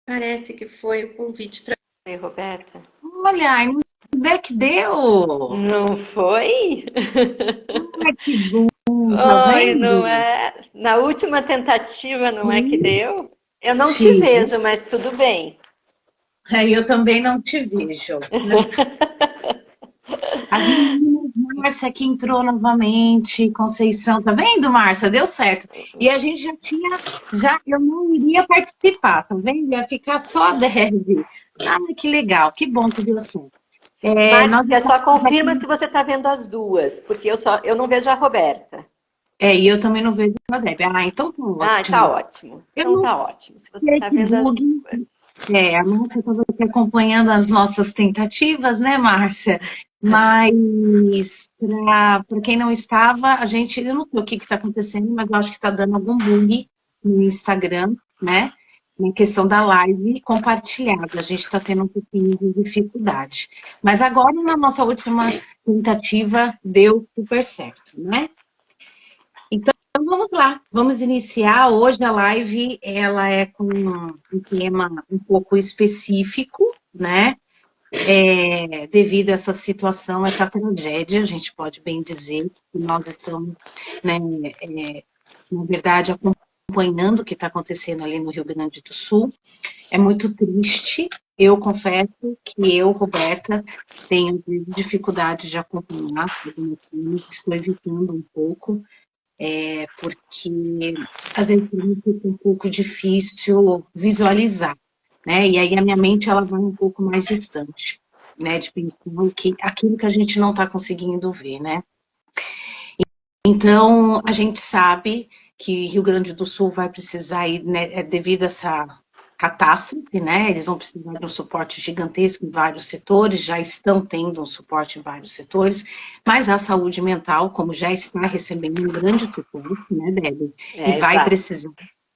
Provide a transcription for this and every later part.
Parece que foi o convite para você, Roberta. Olha, onde é que deu? Não foi? Ai, que bom, tá Oi, não vendo? é? Na última tentativa, não é que Sim, deu? Eu não te tive. vejo, mas tudo bem. Aí eu também não te vejo. As meninas, Márcia que entrou novamente, Conceição, tá vendo, Márcia? Deu certo. E a gente eu não iria participar, tá vendo? Ia ficar só a Deb. Ah, que legal, que bom que deu certo. Nós Márcia, estamos só confirma aqui. se você está vendo as duas, porque eu não vejo a Roberta. E eu também não vejo a Deb. Ah, então tá Ah, tá ótimo. ótimo. Eu Então não tá ótimo. Se você sei está que vendo as bug. duas. A Márcia estava aqui acompanhando as nossas tentativas, né, Márcia? Mas, para quem não estava, eu não sei o que está acontecendo, mas eu acho que está dando algum bug no Instagram, né? Na questão da live compartilhada. A gente está tendo um pouquinho de dificuldade. Mas agora, na nossa última tentativa, deu super certo, né? Então, vamos lá, vamos iniciar. Hoje a live, ela é com um tema um pouco específico, né? Devido a essa situação, essa tragédia, a gente pode bem dizer que nós estamos, né, na verdade, acompanhando o que está acontecendo ali no Rio Grande do Sul. É muito triste. Eu confesso que eu, Roberta, tenho dificuldade de acompanhar, estou evitando um pouco, porque às vezes fica um pouco difícil visualizar, né? E aí a minha mente ela vai um pouco mais distante, né? De pensar aquilo que a gente não está conseguindo ver, né? Então a gente sabe que Rio Grande do Sul vai precisar ir, né, devido a essa catástrofe, né? Eles vão precisar de um suporte gigantesco em vários setores, já estão tendo um suporte em vários setores, mas a saúde mental, como já está recebendo um grande suporte, né, Débora? E É, vai exato. precisar.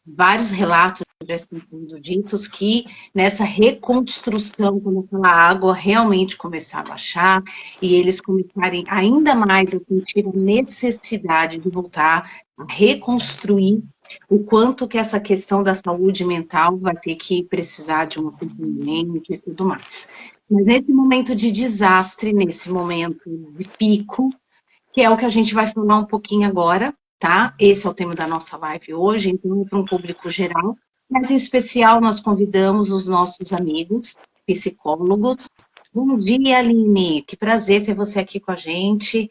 Vários relatos já estão sendo ditos que nessa reconstrução, quando aquela água realmente começar a baixar e eles começarem ainda mais a sentir a necessidade de voltar a reconstruir, o quanto que essa questão da saúde mental vai ter que precisar de um acompanhamento e tudo mais. Mas nesse momento de desastre, nesse momento de pico, que é o que a gente vai falar um pouquinho agora, tá? Esse é o tema da nossa live hoje, então é para um público geral, mas em especial nós convidamos os nossos amigos psicólogos. Bom dia, Aline, que prazer ter você aqui com a gente,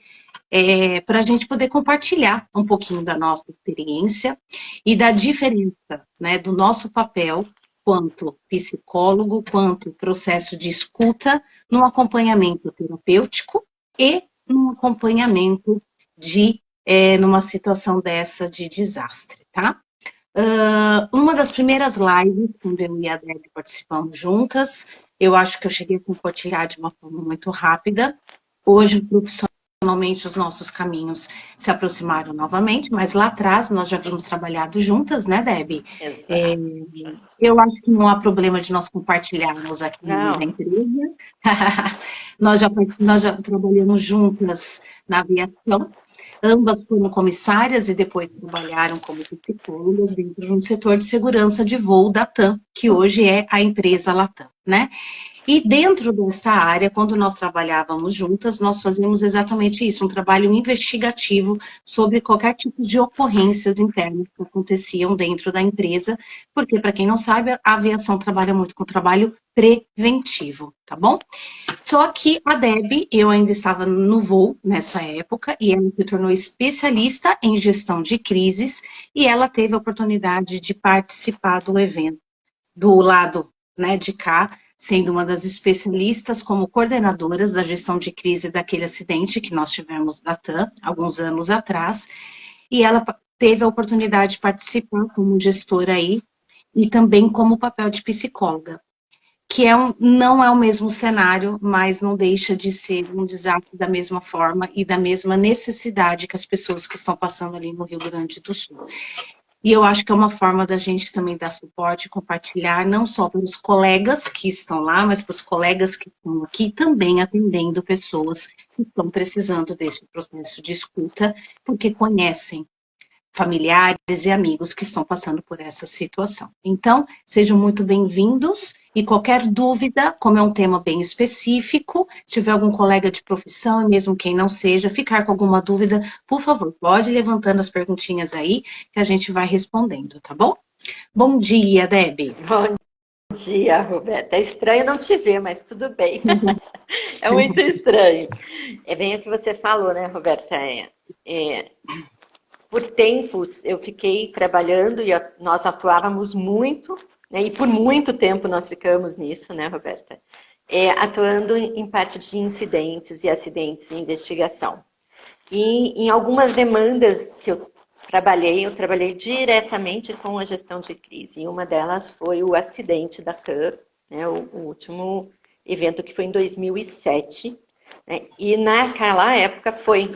para a gente poder compartilhar um pouquinho da nossa experiência e da diferença, né, do nosso papel quanto psicólogo, quanto processo de escuta no acompanhamento terapêutico e num acompanhamento numa situação dessa de desastre, tá? Uma das primeiras lives, quando eu e a Deb participamos juntas, eu acho que eu cheguei a compartilhar de uma forma muito rápida. Hoje, profissionalmente, os nossos caminhos se aproximaram novamente, mas lá atrás nós já vimos trabalhado juntas, né, Deb? É, Exato. eu acho que não há problema de nós compartilharmos aqui na Não. empresa. Nós já trabalhamos juntas na aviação, ambas como comissárias e depois trabalharam como psicólogas dentro de um setor de segurança de voo da TAM, que hoje é a empresa Latam, né? E dentro dessa área, quando nós trabalhávamos juntas, nós fazíamos exatamente isso, um trabalho investigativo sobre qualquer tipo de ocorrências internas que aconteciam dentro da empresa, porque, para quem não sabe, a aviação trabalha muito com trabalho preventivo, tá bom? Só que a Deb, eu ainda estava no voo nessa época, e ela se tornou especialista em gestão de crises, e ela teve a oportunidade de participar do evento do lado, né, de cá, sendo uma das especialistas como coordenadoras da gestão de crise daquele acidente que nós tivemos da TAM, alguns anos atrás, e ela teve a oportunidade de participar como gestora aí, e também como papel de psicóloga, que não é o mesmo cenário, mas não deixa de ser um desafio da mesma forma e da mesma necessidade que as pessoas que estão passando ali no Rio Grande do Sul. E eu acho que é uma forma da gente também dar suporte, compartilhar, não só para os colegas que estão lá, mas para os colegas que estão aqui também atendendo pessoas que estão precisando desse processo de escuta, porque conhecem familiares e amigos que estão passando por essa situação. Então, sejam muito bem-vindos e qualquer dúvida, como é um tema bem específico, se tiver algum colega de profissão, e mesmo quem não seja, ficar com alguma dúvida, por favor, pode ir levantando as perguntinhas aí, que a gente vai respondendo, tá bom? Bom dia, Debbie. Bom dia, Roberta. É estranho não te ver, mas tudo bem. É muito estranho. É bem o que você falou, né, Roberta? Por tempos eu fiquei trabalhando e nós atuávamos muito, né, e por muito tempo nós ficamos nisso, né, Roberta? Atuando em parte de incidentes e acidentes e investigação. E em algumas demandas que eu trabalhei diretamente com a gestão de crise. E uma delas foi o acidente da TAM, né, o último evento que foi em 2007. Né, e naquela época foi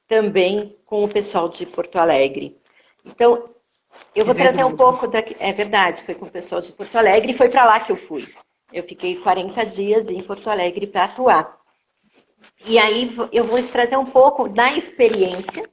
também com o pessoal de Porto Alegre. Então, eu vou trazer um pouco daqui. É verdade, foi com o pessoal de Porto Alegre e foi para lá que eu fui. Eu fiquei 40 dias em Porto Alegre para atuar. E aí eu vou trazer um pouco da experiência,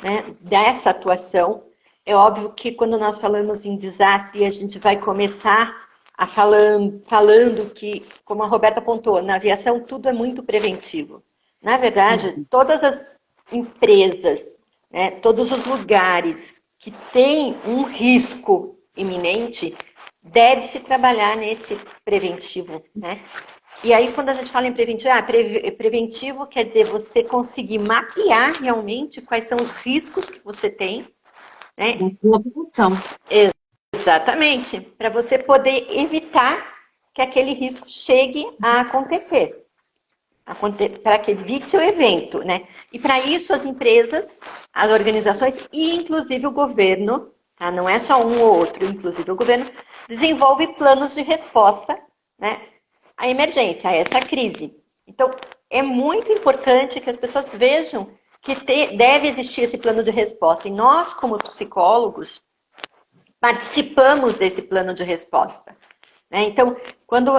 né, dessa atuação. É óbvio que quando nós falamos em desastre, a gente vai começar a falando que, como a Roberta apontou, na aviação tudo é muito preventivo. Na verdade, todas as empresas, né, todos os lugares que têm um risco iminente, deve-se trabalhar nesse preventivo, né? E aí, quando a gente fala em preventivo, preventivo quer dizer você conseguir mapear realmente quais são os riscos que você tem, né? Exatamente, para você poder evitar que aquele risco chegue a acontecer. Para que evite o evento, né? E para isso as empresas, as organizações e inclusive o governo, tá? Não é só um ou outro, inclusive o governo, desenvolve planos de resposta, né, à emergência, a essa crise. Então, é muito importante que as pessoas vejam que deve existir esse plano de resposta. E nós, como psicólogos, participamos desse plano de resposta. Então, quando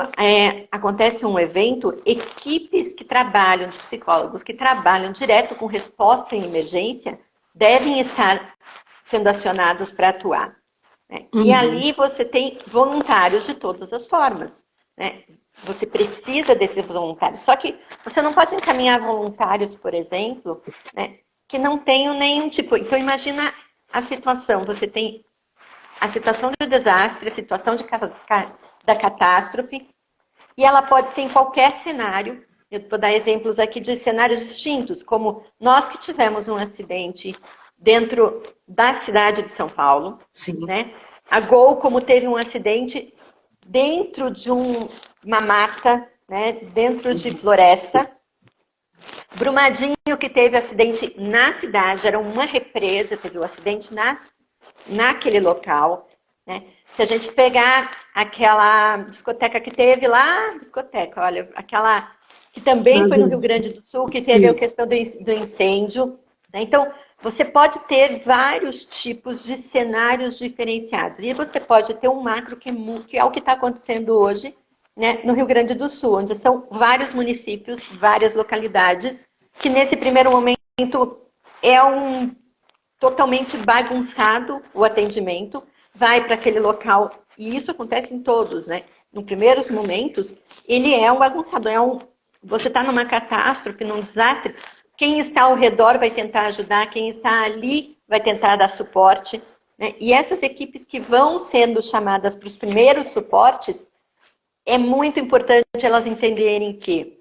acontece um evento, equipes que trabalham, de psicólogos que trabalham direto com resposta em emergência, devem estar sendo acionados para atuar. Né? E ali você tem voluntários de todas as formas. Né? Você precisa desses voluntários. Só que você não pode encaminhar voluntários, por exemplo, né, que não tenham nenhum tipo... Então, imagina a situação. Você tem a situação do desastre, a situação da catástrofe, e ela pode ser em qualquer cenário. Eu vou dar exemplos aqui de cenários distintos, como nós que tivemos um acidente dentro da cidade de São Paulo. Sim. Né? A Gol, como teve um acidente dentro de uma mata, né? Dentro de floresta. Brumadinho, que teve acidente na cidade, era uma represa, teve um acidente naquele local. Né? Se a gente pegar aquela discoteca que teve lá, olha, aquela que também foi no Rio Grande do Sul, que teve a questão do incêndio. Né? Então, você pode ter vários tipos de cenários diferenciados. E você pode ter um macro que é o que está acontecendo hoje, né, no Rio Grande do Sul, onde são vários municípios, várias localidades, que nesse primeiro momento é totalmente bagunçado o atendimento, vai para aquele local, e isso acontece em todos, né? Nos primeiros momentos, ele é um bagunçado, você está numa catástrofe, num desastre, quem está ao redor vai tentar ajudar, quem está ali vai tentar dar suporte, né? E essas equipes que vão sendo chamadas para os primeiros suportes, é muito importante elas entenderem que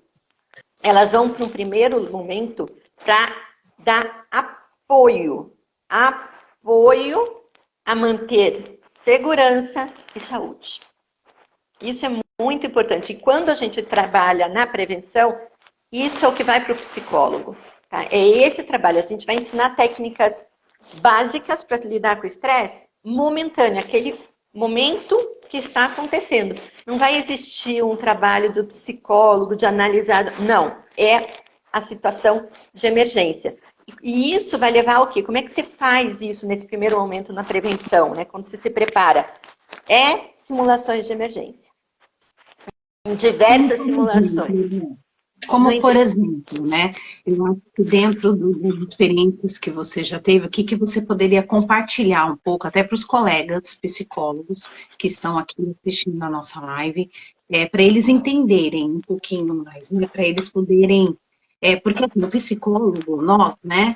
elas vão para um primeiro momento para dar apoio a manter segurança e saúde. Isso é muito importante. E quando a gente trabalha na prevenção, isso é o que vai para o psicólogo. Tá? É esse trabalho. A gente vai ensinar técnicas básicas para lidar com o estresse momentâneo, aquele momento que está acontecendo. Não vai existir um trabalho do psicólogo, de analisar. Não, é a situação de emergência. E isso vai levar ao quê? Como é que você faz isso nesse primeiro momento na prevenção, né? Quando você se prepara? Simulações de emergência. Em diversas simulações. Como, por exemplo, né? Eu acho que dentro das experiências que você já teve, o que, que você poderia compartilhar um pouco, até para os colegas psicólogos que estão aqui assistindo a nossa live, para eles entenderem um pouquinho mais, né? Para eles poderem. Porque assim, o psicólogo, nós, né?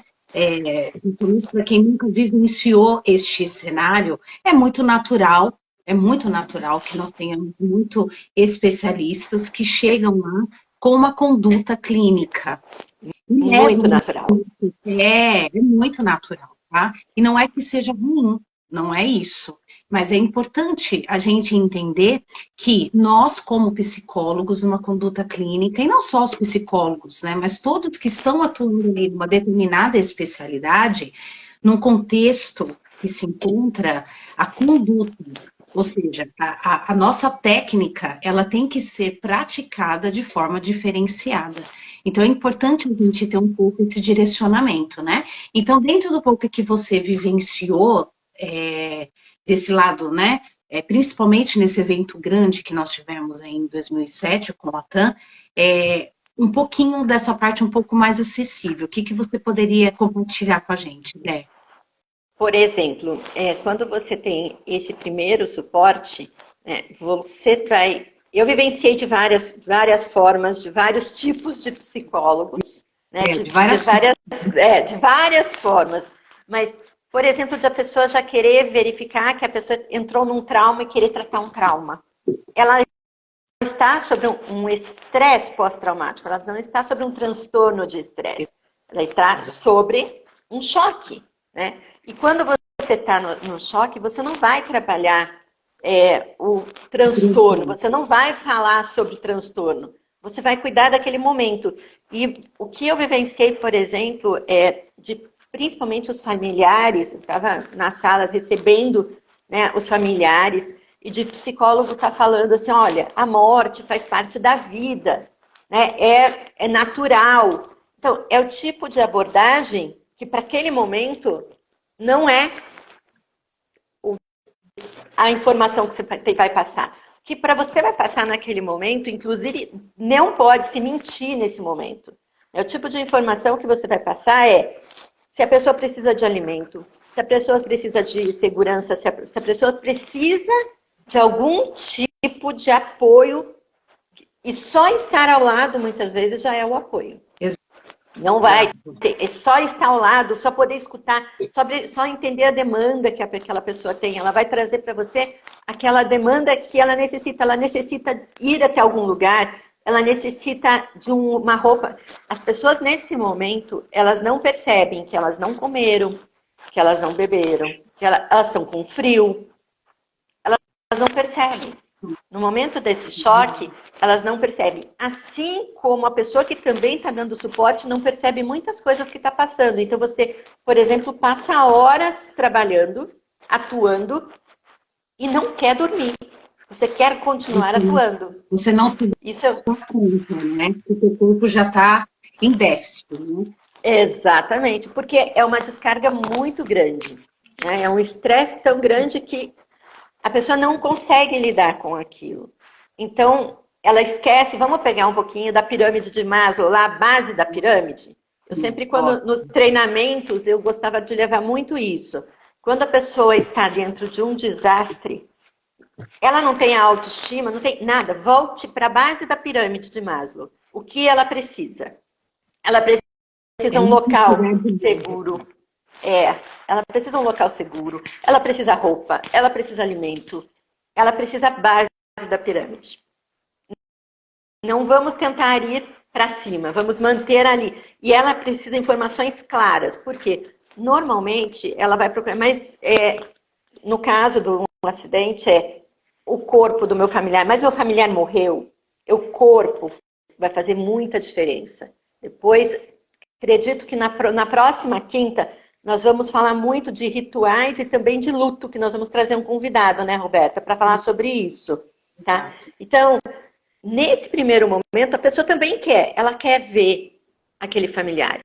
Para quem nunca vivenciou este cenário, é muito natural que nós tenhamos muito especialistas que chegam lá com uma conduta clínica. E Muito natural. é muito natural, tá? E não é que seja ruim, não é isso. Mas é importante a gente entender que nós, como psicólogos, uma conduta clínica, e não só os psicólogos, né? Mas todos que estão atuando em uma determinada especialidade, num contexto que se encontra a conduta, ou seja, a nossa técnica, ela tem que ser praticada de forma diferenciada. Então, é importante a gente ter um pouco esse direcionamento, né? Então, dentro do pouco que você vivenciou desse lado, né? Principalmente nesse evento grande que nós tivemos aí em 2007 com a Latam, um pouquinho dessa parte um pouco mais acessível. O que, que você poderia compartilhar com a gente, Dé? Por exemplo, quando você tem esse primeiro suporte, você vai. Eu vivenciei de várias formas, de vários tipos de psicólogos, né, de várias formas. Mas, por exemplo, de a pessoa já querer verificar que a pessoa entrou num trauma e querer tratar um trauma. Ela está sobre um estresse pós-traumático, ela não está sobre um transtorno de estresse, ela está sobre um choque, né? E quando você está no choque, você não vai trabalhar o transtorno, você não vai falar sobre transtorno, você vai cuidar daquele momento. E o que eu vivenciei, por exemplo, principalmente os familiares, eu estava na sala recebendo, né, os familiares, e de psicólogo tá falando assim, olha, a morte faz parte da vida, né? É natural. Então, é o tipo de abordagem que para aquele momento não é a informação que você vai passar. Que para você vai passar naquele momento, inclusive, não pode se mentir nesse momento. É o tipo de informação que você vai passar se a pessoa precisa de alimento, se a pessoa precisa de segurança, se a pessoa precisa de algum tipo de apoio, e só estar ao lado, muitas vezes, já é o apoio. Não vai ter, só estar ao lado, só poder escutar, só entender a demanda que aquela pessoa tem. Ela vai trazer para você aquela demanda que ela necessita ir até algum lugar, ela necessita de uma roupa. As pessoas, nesse momento, elas não percebem que elas não comeram, que elas não beberam, que elas estão com frio, elas não percebem. No momento desse choque, elas não percebem. Assim como a pessoa que também está dando suporte não percebe muitas coisas que está passando. Então, você, por exemplo, passa horas trabalhando, atuando, e não quer dormir. Você quer continuar atuando. Você não se Isso dá conta, né? Porque o corpo já está em déficit, né? Exatamente, porque é uma descarga muito grande. Né? É um estresse tão grande que a pessoa não consegue lidar com aquilo. Então, ela esquece, vamos pegar um pouquinho da pirâmide de Maslow, lá a base da pirâmide. Eu sempre, nos treinamentos, eu gostava de levar muito isso. Quando a pessoa está dentro de um desastre, ela não tem a autoestima, não tem nada. Volte para a base da pirâmide de Maslow. O que ela precisa? Ela precisa de um local seguro. Ela precisa de um local seguro, ela precisa roupa, ela precisa alimento, ela precisa a base da pirâmide. Não vamos tentar ir para cima, vamos manter ali. E ela precisa de informações claras, porque normalmente ela vai procurar, mas no caso do acidente o corpo do meu familiar, mas meu familiar morreu, o corpo vai fazer muita diferença. Depois, acredito que na próxima quinta nós vamos falar muito de rituais e também de luto, que nós vamos trazer um convidado, né, Roberta, para falar sobre isso, tá? Então, nesse primeiro momento, a pessoa também ela quer ver aquele familiar.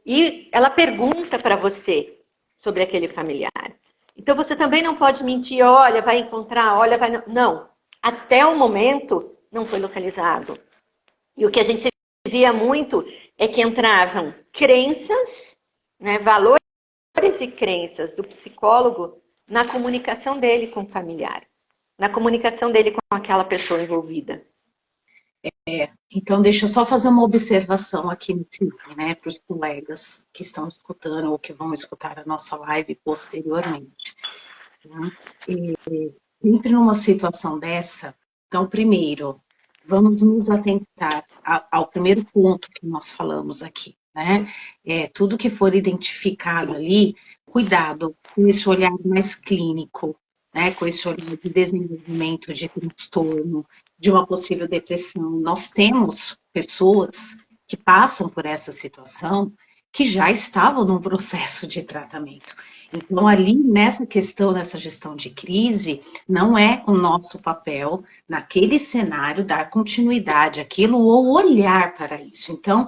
E ela pergunta para você sobre aquele familiar. Então, você também não pode mentir, olha, vai encontrar, olha, vai... Não, até o momento não foi localizado. E o que a gente via muito é que entravam crenças, né, valores e crenças do psicólogo na comunicação dele com o familiar, na comunicação dele com aquela pessoa envolvida. Então, deixa eu só fazer uma observação aqui né, para os colegas que estão escutando ou que vão escutar a nossa live posteriormente. Né? Sempre numa situação dessa, então, primeiro, vamos nos atentar ao primeiro ponto que nós falamos aqui, né? Tudo que for identificado ali, cuidado com esse olhar mais clínico, né? Com esse olhar de desenvolvimento de transtorno, de uma possível depressão. Nós temos pessoas que passam por essa situação que já estavam num processo de tratamento. Então, ali, nessa questão, nessa gestão de crise, não é o nosso papel, naquele cenário, dar continuidade àquilo ou olhar para isso. Então,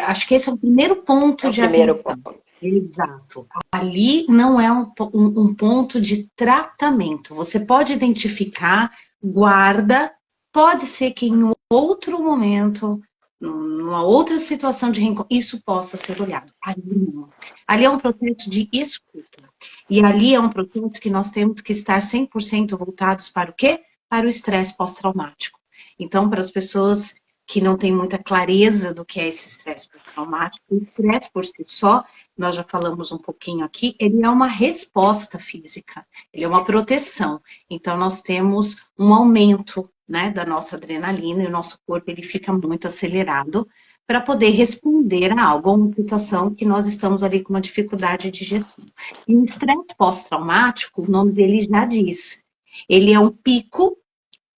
acho que esse é o primeiro ponto de atenção. Exato. Ali não é um ponto de tratamento. Você pode identificar, guarda, pode ser que em outro momento, numa outra situação de reencontro, isso possa ser olhado. Ali não. Ali é um processo de escuta. E ali é um processo que nós temos que estar 100% voltados para o quê? Para o estresse pós-traumático. Então, para as pessoas que não têm muita clareza do que é esse estresse pós-traumático, o estresse por si só, nós já falamos um pouquinho aqui, ele é uma resposta física, ele é uma proteção. Então, nós temos um aumento, né, da nossa adrenalina e o nosso corpo ele fica muito acelerado para poder responder a algo, a uma situação que nós estamos ali com uma dificuldade de gestão. E o estresse pós-traumático, o nome dele já diz, ele é um pico,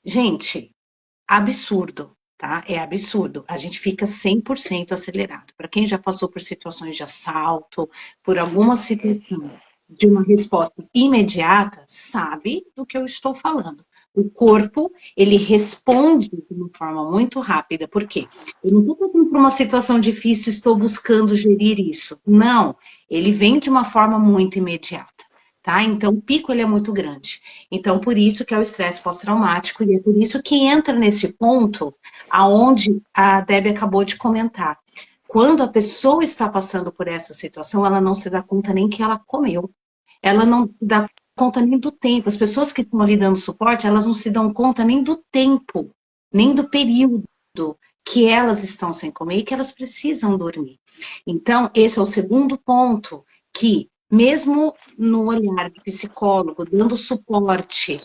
gente, absurdo, tá? É absurdo. A gente fica 100% acelerado. Para quem já passou por situações de assalto, por alguma situação de uma resposta imediata, sabe do que eu estou falando. O corpo, ele responde de uma forma muito rápida. Por quê? Eu não estou passando por uma situação difícil, estou buscando gerir isso. Não, ele vem de uma forma muito imediata. Tá? Então, o pico ele é muito grande. Então, por isso que é o estresse pós-traumático, e é por isso que entra nesse ponto aonde a Debbie acabou de comentar. Quando a pessoa está passando por essa situação, ela não se dá conta nem que ela comeu. Ela não dá conta nem do tempo. As pessoas que estão ali dando suporte, elas não se dão conta nem do tempo, nem do período que elas estão sem comer e que elas precisam dormir. Então, esse é o segundo ponto, que mesmo no olhar do psicólogo, dando suporte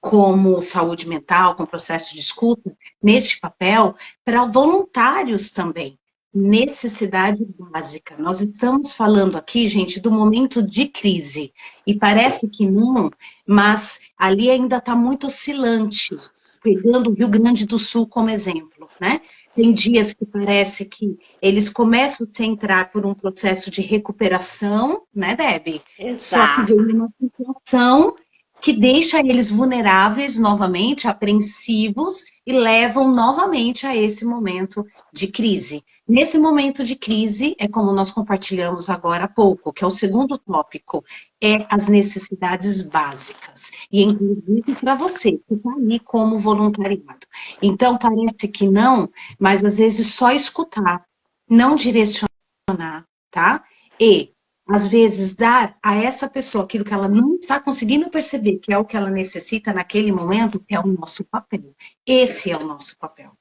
como saúde mental, com processo de escuta, neste papel, para voluntários também, necessidade básica. Nós estamos falando aqui, gente, do momento de crise, e parece que não, mas ali ainda está muito oscilante, pegando o Rio Grande do Sul como exemplo, né? Tem dias que parece que eles começam a se entrar por um processo de recuperação, né, Debbie? Exato. Só que vem uma situação que deixa eles vulneráveis novamente, apreensivos, e levam novamente a esse momento de crise. Nesse momento de crise, é como nós compartilhamos agora há pouco, que é o segundo tópico, é as necessidades básicas. E inclusive para você, que está ali como voluntariado. Então, parece que não, mas às vezes só escutar, não direcionar, tá? E às vezes, dar a essa pessoa aquilo que ela não está conseguindo perceber, que é o que ela necessita naquele momento, é o nosso papel. Esse é o nosso papel.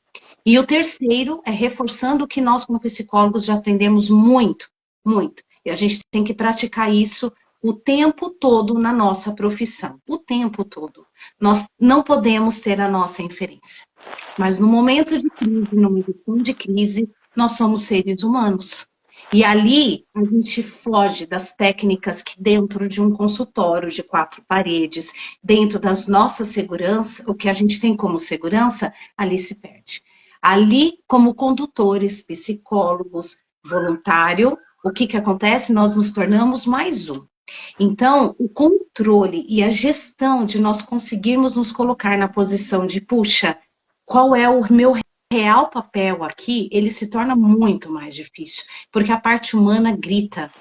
E o terceiro é reforçando o que nós, como psicólogos, já aprendemos muito, muito. E a gente tem que praticar isso o tempo todo na nossa profissão. O tempo todo. Nós não podemos ter a nossa inferência. Mas no momento de crise, numa questão de crise, nós somos seres humanos. E ali a gente foge das técnicas que dentro de um consultório de 4 paredes, dentro das nossas seguranças, o que a gente tem como segurança, ali se perde. Ali, como condutores, psicólogos, voluntário, o que acontece? Nós nos tornamos mais um. Então, o controle e a gestão de nós conseguirmos nos colocar na posição de, puxa, qual é o meu real papel aqui, ele se torna muito mais difícil, porque a parte humana grita,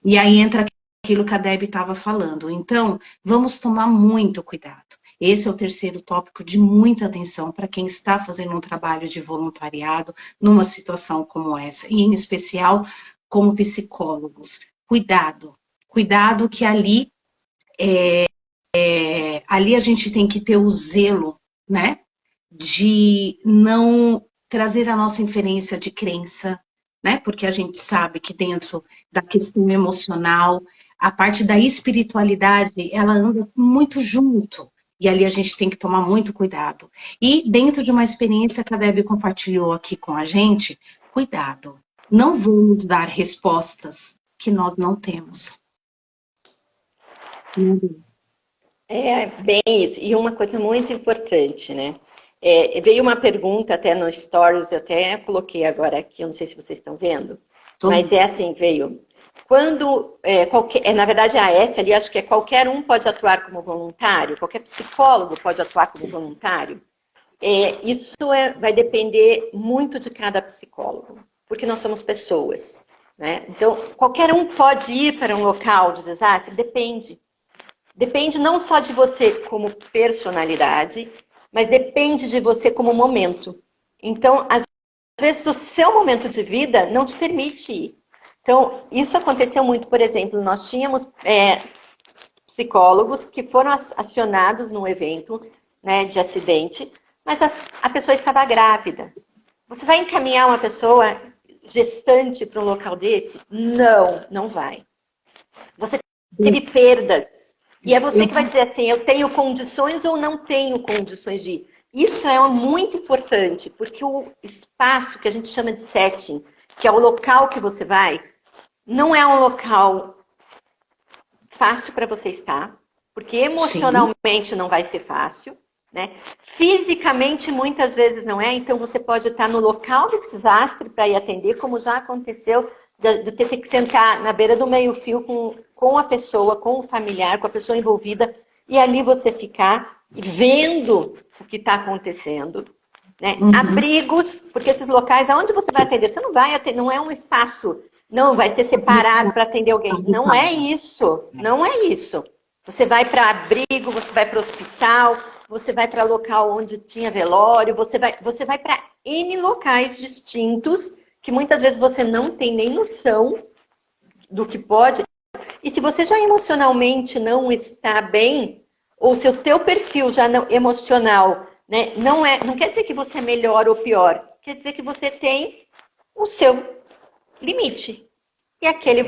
e aí entra aquilo que a Debbie estava falando. Então, vamos tomar muito cuidado. Esse é o terceiro tópico de muita atenção para quem está fazendo um trabalho de voluntariado numa situação como essa, e em especial como psicólogos. Cuidado, cuidado que ali ali a gente tem que ter o zelo, né, de não trazer a nossa inferência de crença, né, porque a gente sabe que dentro da questão emocional, a parte da espiritualidade, ela anda muito junto, e ali a gente tem que tomar muito cuidado. E dentro de uma experiência que a Debbie compartilhou aqui com a gente, cuidado, não vamos dar respostas que nós não temos. É bem isso. E uma coisa muito importante, né? Veio uma pergunta até no Stories, eu até coloquei agora aqui, eu não sei se vocês estão vendo, mas é assim, veio. Quando, na verdade, a S ali, acho que é qualquer um pode atuar como voluntário, qualquer psicólogo pode atuar como voluntário. Isso vai depender muito de cada psicólogo, porque nós somos pessoas, né? Então, qualquer um pode ir para um local de desastre? Depende. Depende não só de você como personalidade, mas depende de você como momento. Então, às vezes, o seu momento de vida não te permite ir. Então, isso aconteceu muito, por exemplo, nós tínhamos psicólogos que foram acionados num evento, né, de acidente, mas a pessoa estava grávida. Você vai encaminhar uma pessoa gestante para um local desse? Não, não vai. Você teve perdas. E é você que vai dizer assim, eu tenho condições ou não tenho condições de ir. Isso é muito importante, porque o espaço que a gente chama de setting, que é o local que você vai, não é um local fácil para você estar, porque emocionalmente não vai ser fácil, né? Fisicamente, muitas vezes não é, então você pode estar no local do desastre para ir atender, como já aconteceu, de ter que sentar na beira do meio-fio com a pessoa, com o familiar, com a pessoa envolvida, e ali você ficar vendo o que está acontecendo. Né? Abrigos, porque esses locais, aonde você vai atender? Você não vai atender, não é um espaço, não vai ter separado para atender alguém. Não é isso, não é isso. Você vai para abrigo, você vai para hospital, você vai para local onde tinha velório, você vai para N locais distintos, que muitas vezes você não tem nem noção do que pode. E se você já emocionalmente não está bem, ou se o teu perfil já não, emocional, né, não quer dizer que você é melhor ou pior, quer dizer que você tem o seu limite. E aquele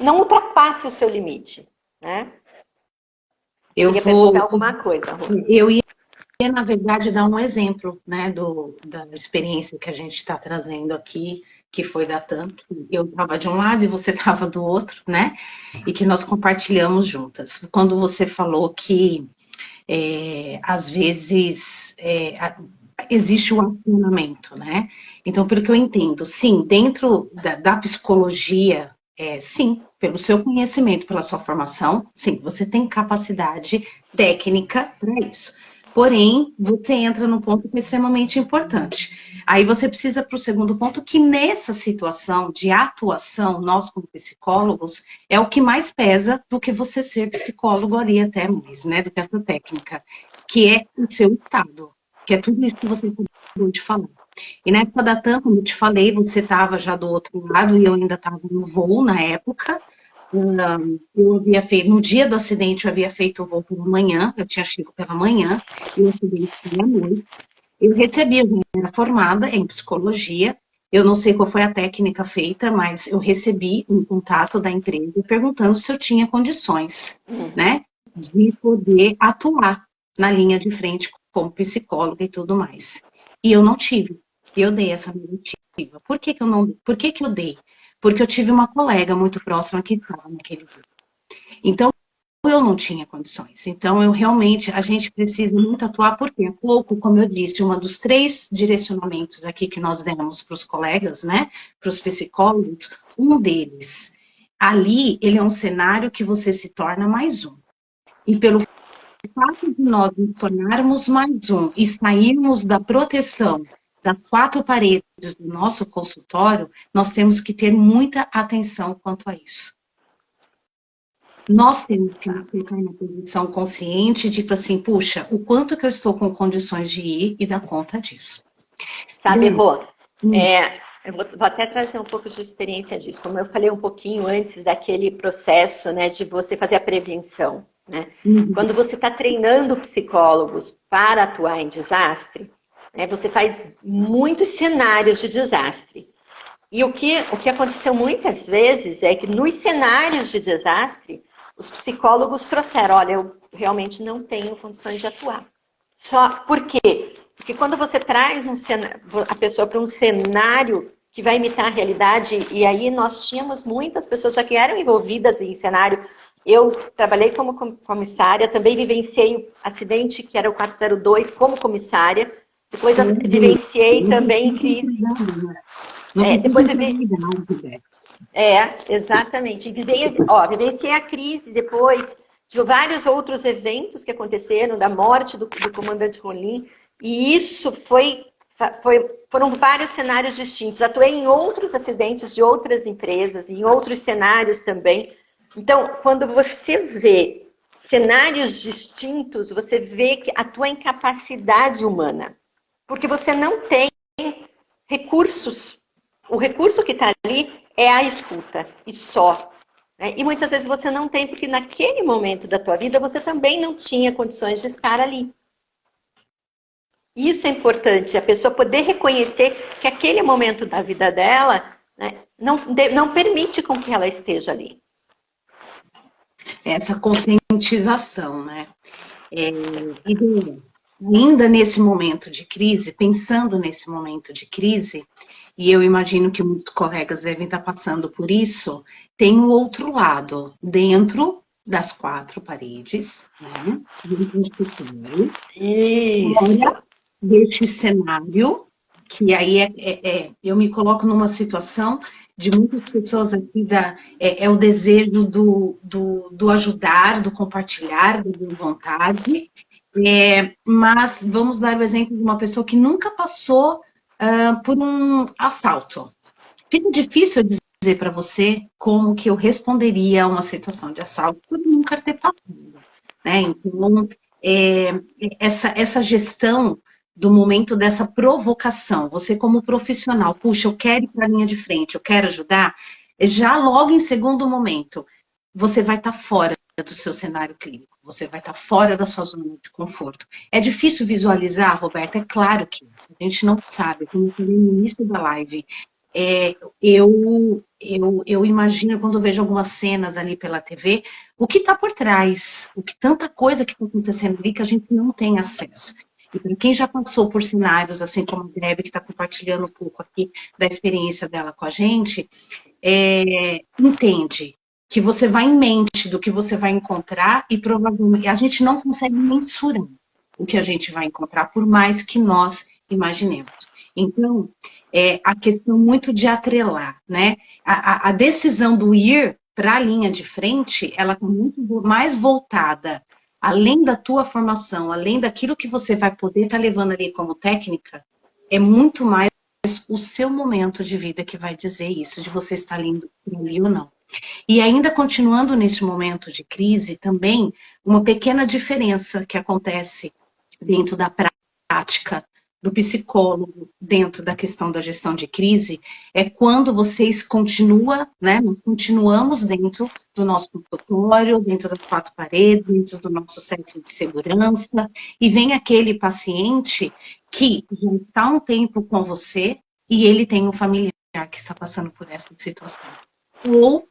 não ultrapasse o seu limite, né? Eu ia perguntar alguma coisa, Rô. Eu ia, na verdade, dar um exemplo, né, da experiência que a gente está trazendo aqui, que foi da TAM, que eu estava de um lado e você estava do outro, né, e que nós compartilhamos juntas. Quando você falou que, às vezes, existe um acionamento, né, então, pelo que eu entendo, sim, dentro da psicologia, sim, pelo seu conhecimento, pela sua formação, sim, você tem capacidade técnica para isso. Porém, você entra num ponto que é extremamente importante. Aí você precisa para o segundo ponto, que nessa situação de atuação, nós como psicólogos, é o que mais pesa do que você ser psicólogo ali até mais, né, do que essa técnica, que é o seu estado, que é tudo isso que você acabou de falar. E na época da TAM, como eu te falei, você estava já do outro lado e eu ainda estava no voo na época. Eu havia feito, no dia do acidente, eu havia feito o voo pela manhã, eu tinha chegado pela manhã, e o acidente foi à noite. Eu recebi, eu era formada em psicologia, eu não sei qual foi a técnica feita, mas eu recebi um contato da empresa perguntando se eu tinha condições, né, de poder atuar na linha de frente como psicóloga e tudo mais. E eu não tive. Eu dei essa negativa. Por que que eu dei? Porque eu tive uma colega muito próxima que estava naquele dia. Então, eu não tinha condições. Então, a gente precisa muito atuar, porque há pouco, como eu disse, um dos 3 direcionamentos aqui que nós demos para os colegas, né, para os psicólogos, um deles, ali, ele é um cenário que você se torna mais um. E pelo fato de nós nos tornarmos mais um e sairmos da proteção das 4 paredes do nosso consultório, nós temos que ter muita atenção quanto a isso. nós temos que nos colocar na posição consciente de, assim, puxa, o quanto que eu estou com condições de ir e dar conta disso. Sabe, Rô, eu vou até trazer um pouco de experiência disso. Como eu falei um pouquinho antes daquele processo, né, de você fazer a prevenção, né? Quando você está treinando psicólogos para atuar em desastre, né, você faz muitos cenários de desastre. E o que aconteceu muitas vezes é que nos cenários de desastre, os psicólogos trouxeram, olha, eu realmente não tenho condições de atuar. Só por quê? Porque quando você traz a pessoa para um cenário que vai imitar a realidade, e aí nós tínhamos muitas pessoas já que eram envolvidas em cenário. Eu trabalhei como comissária, também vivenciei o acidente que era o 402 como comissária, depois vivenciei também crise. Depois exatamente. Vivenciei a crise depois de vários outros eventos que aconteceram, da morte do comandante Rolim, e isso foram vários cenários distintos. Atuei em outros acidentes de outras empresas, em outros cenários também. Então, quando você vê cenários distintos, você vê que a tua incapacidade humana, porque você não tem recursos. O recurso que está ali é a escuta, e só. Né? E muitas vezes você não tem, porque naquele momento da tua vida você também não tinha condições de estar ali. Isso é importante, a pessoa poder reconhecer que aquele momento da vida dela, né, não permite com que ela esteja ali. Essa conscientização, né? Ainda nesse momento de crise, pensando nesse momento de crise, e eu imagino que muitos colegas devem estar passando por isso, tem um outro lado, dentro das quatro paredes, né? Fora deste cenário, que aí eu me coloco numa situação de muitas pessoas aqui, o desejo do ajudar, do compartilhar, da boa vontade, mas vamos dar o exemplo de uma pessoa que nunca passou por um assalto. Fica difícil dizer para você como que eu responderia a uma situação de assalto por nunca ter passado, né? Então, essa gestão do momento dessa provocação, você como profissional, puxa, eu quero ir para a linha de frente, eu quero ajudar, já logo em segundo momento, você vai estar fora do seu cenário clínico, você vai estar fora da sua zona de conforto. É difícil visualizar, Roberta? É claro que a gente não sabe, como eu falei no início da live, eu imagino quando eu vejo algumas cenas ali pela TV, o que está por trás, tanta coisa que está acontecendo ali que a gente não tem acesso. E para quem já passou por cenários, assim como a Deb, que está compartilhando um pouco aqui da experiência dela com a gente, entende que você vai em mente do que você vai encontrar e provavelmente a gente não consegue mensurar o que a gente vai encontrar, por mais que nós imaginemos. Então, a questão muito de atrelar, né? A decisão do ir para a linha de frente, ela está muito mais voltada, além da tua formação, além daquilo que você vai poder estar levando ali como técnica, é muito mais o seu momento de vida que vai dizer isso, de você estar ali ou não. E ainda continuando nesse momento de crise, também uma pequena diferença que acontece dentro da prática do psicólogo, dentro da questão da gestão de crise, é quando vocês continuam, né, nós continuamos dentro do nosso consultório, dentro das quatro paredes, dentro do nosso centro de segurança, e vem aquele paciente que já está há um tempo com você e ele tem um familiar que está passando por essa situação. Ou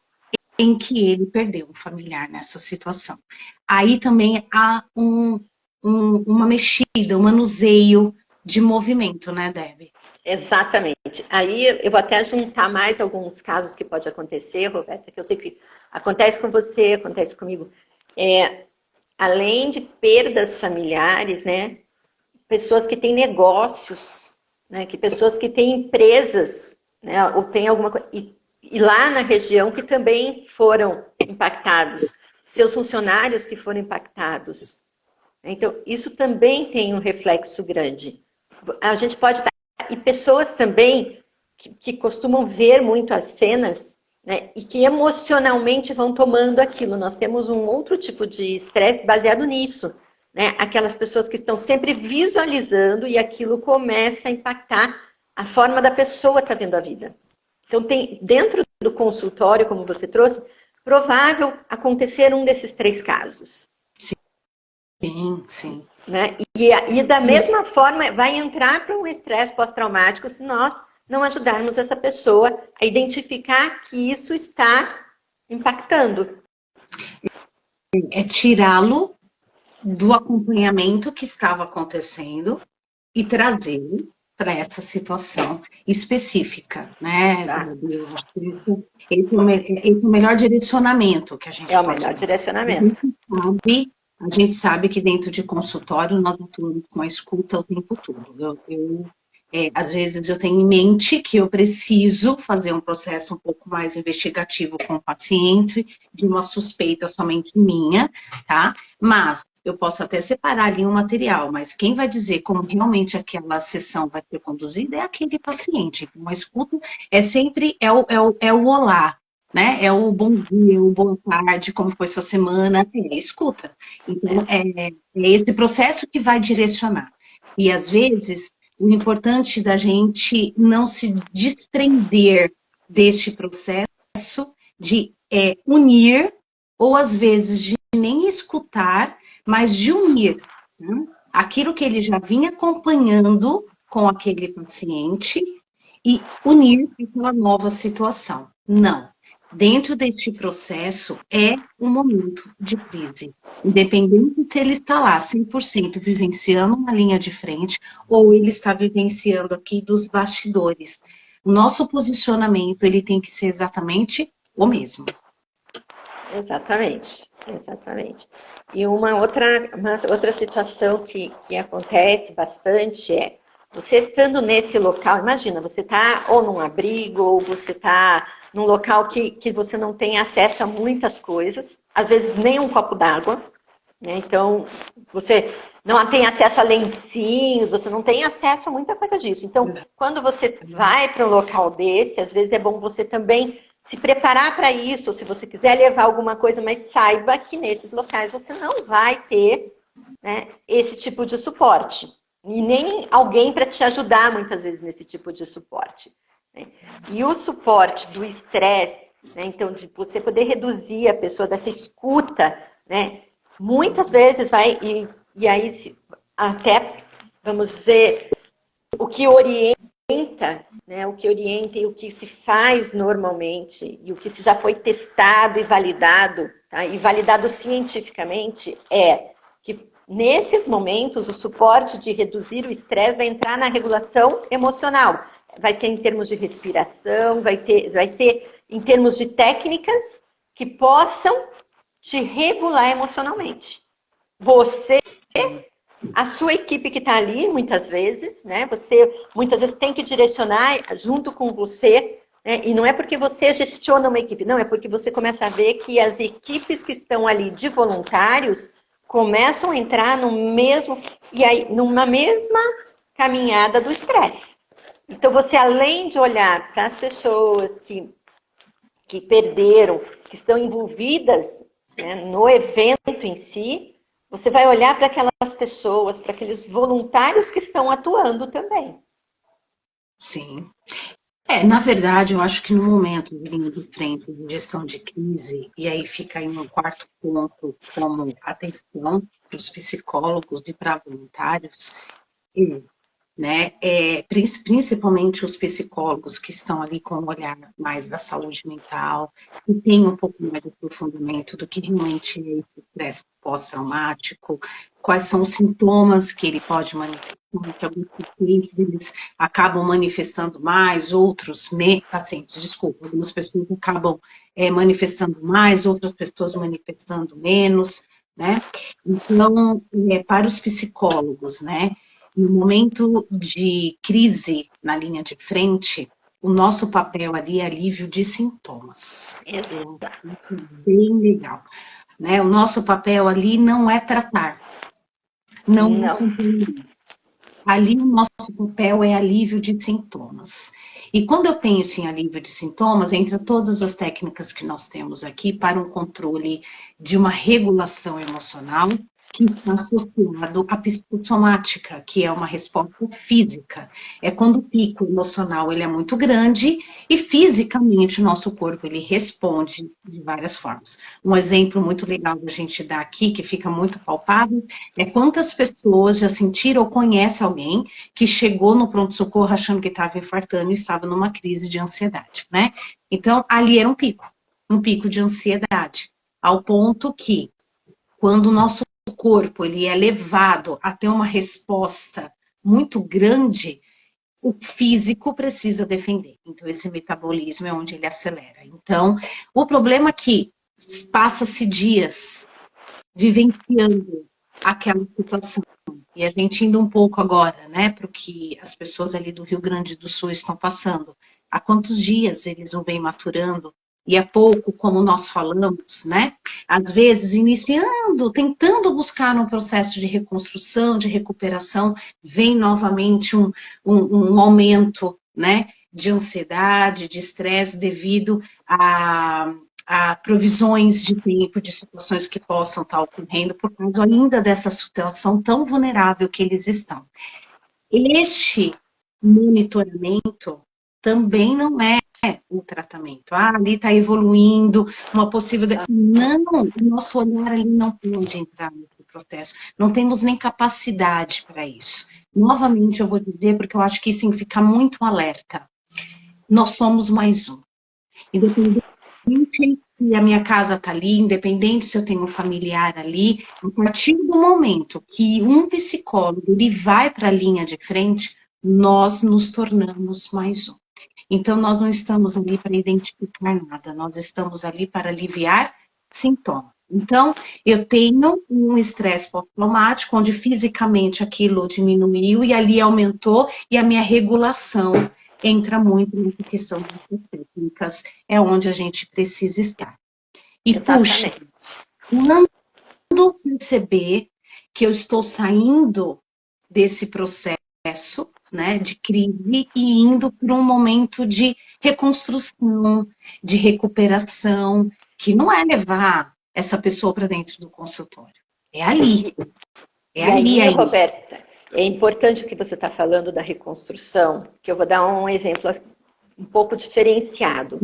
em que ele perdeu um familiar nessa situação. Aí também há uma mexida, um manuseio de movimento, né, Deb? Exatamente. Aí eu vou até juntar mais alguns casos que pode acontecer, Roberta, que eu sei que acontece com você, acontece comigo. Além de perdas familiares, né, pessoas que têm negócios, né, pessoas que têm empresas, né, ou tem alguma coisa, e lá na região que também foram impactados, seus funcionários que foram impactados. Então, isso também tem um reflexo grande. A gente pode estar... E pessoas também que costumam ver muito as cenas, né, e que emocionalmente vão tomando aquilo. Nós temos um outro tipo de estresse baseado nisso, né? Aquelas pessoas que estão sempre visualizando e aquilo começa a impactar a forma da pessoa estar vendo a vida. Então, tem dentro do consultório, como você trouxe, provável acontecer um desses 3 casos. Sim, sim. Né? E da mesma forma, vai entrar para um estresse pós-traumático se nós não ajudarmos essa pessoa a identificar que isso está impactando. É tirá-lo do acompanhamento que estava acontecendo e trazê-lo para essa situação específica, né? Tá? Esse é o melhor direcionamento que a gente É o pode melhor dar. direcionamento. A gente sabe que dentro de consultório nós atuamos com a escuta o tempo todo. Às vezes eu tenho em mente que eu preciso fazer um processo um pouco mais investigativo com o paciente, de uma suspeita somente minha, tá? Mas eu posso até separar ali um material, mas quem vai dizer como realmente aquela sessão vai ser conduzida é aquele paciente. Então, a escuta é sempre o olá, né? É o bom dia, o boa tarde, como foi sua semana, escuta. Então, é esse processo que vai direcionar. E, às vezes, o importante da gente não se desprender deste processo de unir, ou às vezes de nem escutar, mas de unir, né? Aquilo que ele já vinha acompanhando com aquele paciente e unir aquela nova situação. Não. Dentro deste processo é um momento de crise. Independente se ele está lá 100% vivenciando uma linha de frente ou ele está vivenciando aqui dos bastidores. O nosso posicionamento ele tem que ser exatamente o mesmo. Exatamente, exatamente. E uma outra situação que acontece bastante é você estando nesse local, imagina, você está ou num abrigo, ou você está num local que você não tem acesso a muitas coisas, às vezes nem um copo d'água, né? Então, você não tem acesso a lencinhos, você não tem acesso a muita coisa disso. Então, quando você vai para um local desse, às vezes é bom você também se preparar para isso, se você quiser levar alguma coisa, mas saiba que nesses locais você não vai ter, né, esse tipo de suporte. E nem alguém para te ajudar, muitas vezes, nesse tipo de suporte. Né? E o suporte do estresse, né, então, de você poder reduzir a pessoa dessa escuta, né, muitas vezes vai, e aí até, vamos dizer, o que orienta, né, o que orienta e o que se faz normalmente, e o que já foi testado e validado, tá, e validado cientificamente, é que nesses momentos o suporte de reduzir o estresse vai entrar na regulação emocional. Vai ser em termos de respiração, vai ser em termos de técnicas que possam te regular emocionalmente. Você, a sua equipe que está ali, muitas vezes, né? Você muitas vezes tem que direcionar junto com você, né? E não é porque você gestiona uma equipe, não, é porque você começa a ver que as equipes que estão ali de voluntários começam a entrar no mesmo, e aí, numa mesma caminhada do estresse. Então, você, além de olhar para as pessoas que perderam, que estão envolvidas, né, no evento em si, você vai olhar para aquelas pessoas, para aqueles voluntários que estão atuando também. Sim. Na verdade, eu acho que no momento de linha de frente de gestão de crise, e aí fica aí um quarto ponto como atenção para os psicólogos e para voluntários, né? Principalmente os psicólogos que estão ali com um olhar mais da saúde mental, e tem um pouco mais de aprofundamento do que realmente é esse estresse pós-traumático, quais são os sintomas que ele pode manifestar, que alguns pacientes eles acabam manifestando mais, algumas pessoas acabam manifestando mais, outras pessoas manifestando menos, né? Então, para os psicólogos, né? No momento de crise na linha de frente, o nosso papel ali é alívio de sintomas. Exato. Bem legal. Né? O nosso papel ali não é tratar, não é acompanhar. ali o nosso papel é alívio de sintomas. E quando eu penso em alívio de sintomas, entre todas as técnicas que nós temos aqui para um controle de uma regulação emocional, que está associado à psicossomática, que é uma resposta física. É quando o pico emocional ele é muito grande e fisicamente o nosso corpo ele responde de várias formas. Um exemplo muito legal da gente dar aqui, que fica muito palpável, é quantas pessoas já sentiram ou conhecem alguém que chegou no pronto-socorro achando que estava infartando e estava numa crise de ansiedade, né? Então, ali era um pico de ansiedade, ao ponto que, quando o nosso corpo ele é levado a ter uma resposta muito grande, o físico precisa defender. Então, esse metabolismo é onde ele acelera. Então, o problema é que passa-se dias vivenciando aquela situação. E a gente indo um pouco agora, né, para o que as pessoas ali do Rio Grande do Sul estão passando. Há quantos dias eles o vêm maturando? E há pouco, como nós falamos, né, às vezes iniciando, tentando buscar um processo de reconstrução, de recuperação, vem novamente um aumento, né, de ansiedade, de estresse devido a provisões de tempo, de situações que possam estar ocorrendo por causa ainda dessa situação tão vulnerável que eles estão. Este monitoramento também não é o tratamento. Ah, ali está evoluindo, uma possível... Não, o nosso olhar ali não pode entrar nesse processo. Não temos nem capacidade para isso. Novamente, eu vou dizer, porque eu acho que isso tem que ficar muito alerta. Nós somos mais um. Independente se a minha casa está ali, independente se eu tenho um familiar ali, a partir do momento que um psicólogo ele vai para a linha de frente, nós nos tornamos mais um. Então, nós não estamos ali para identificar nada, nós estamos ali para aliviar sintomas. Então, eu tenho um estresse pós-traumático, onde fisicamente aquilo diminuiu e ali aumentou, e a minha regulação entra muito nessa questão das técnicas, é onde a gente precisa estar. E, Exatamente. puxa, quando perceber que eu estou saindo desse processo, né, de crise e indo para um momento de reconstrução, de recuperação, que não é levar essa pessoa para dentro do consultório. É ali. É ali aí, ainda. Roberta, é importante o que você está falando da reconstrução, que eu vou dar um exemplo um pouco diferenciado.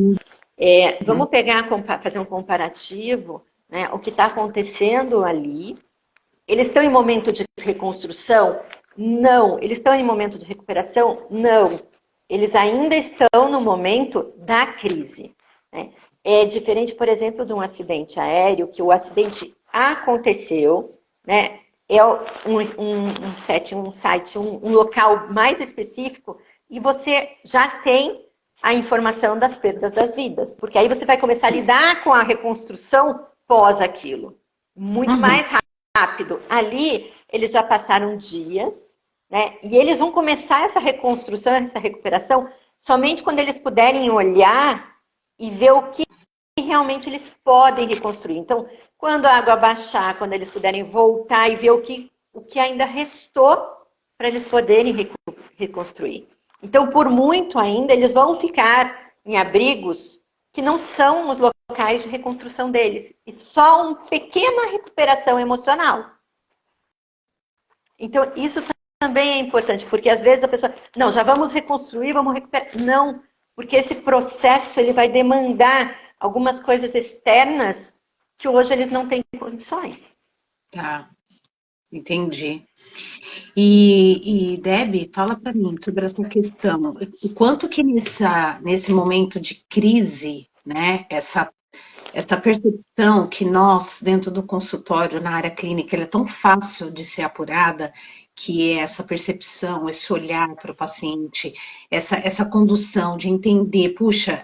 Vamos pegar, fazer um comparativo, né, o que está acontecendo ali. Eles estão em momento de reconstrução? Não. Eles estão em momento de recuperação? Não. Eles ainda estão no momento da crise, né? É diferente, por exemplo, de um acidente aéreo, que o acidente aconteceu, né? É um site, um local mais específico, e você já tem a informação das perdas das vidas, porque aí você vai começar a lidar com a reconstrução pós aquilo. Muito mais rápido. Ali, eles já passaram dias, né? E eles vão começar essa reconstrução, essa recuperação, somente quando eles puderem olhar e ver o que realmente eles podem reconstruir. Então, quando a água baixar, quando eles puderem voltar e ver o que ainda restou para eles poderem reconstruir. Então, por muito ainda, eles vão ficar em abrigos que não são os locais de reconstrução deles. E só uma pequena recuperação emocional. Então, isso também é importante, porque às vezes a pessoa, não, já vamos reconstruir, vamos recuperar. Não, porque esse processo ele vai demandar algumas coisas externas que hoje eles não têm condições. Tá, entendi. E Debbie, fala para mim sobre essa questão. O quanto que nesse momento de crise, né, essa percepção que nós, dentro do consultório, na área clínica, ela é tão fácil de ser apurada, que é essa percepção, esse olhar para o paciente, essa condução de entender, puxa,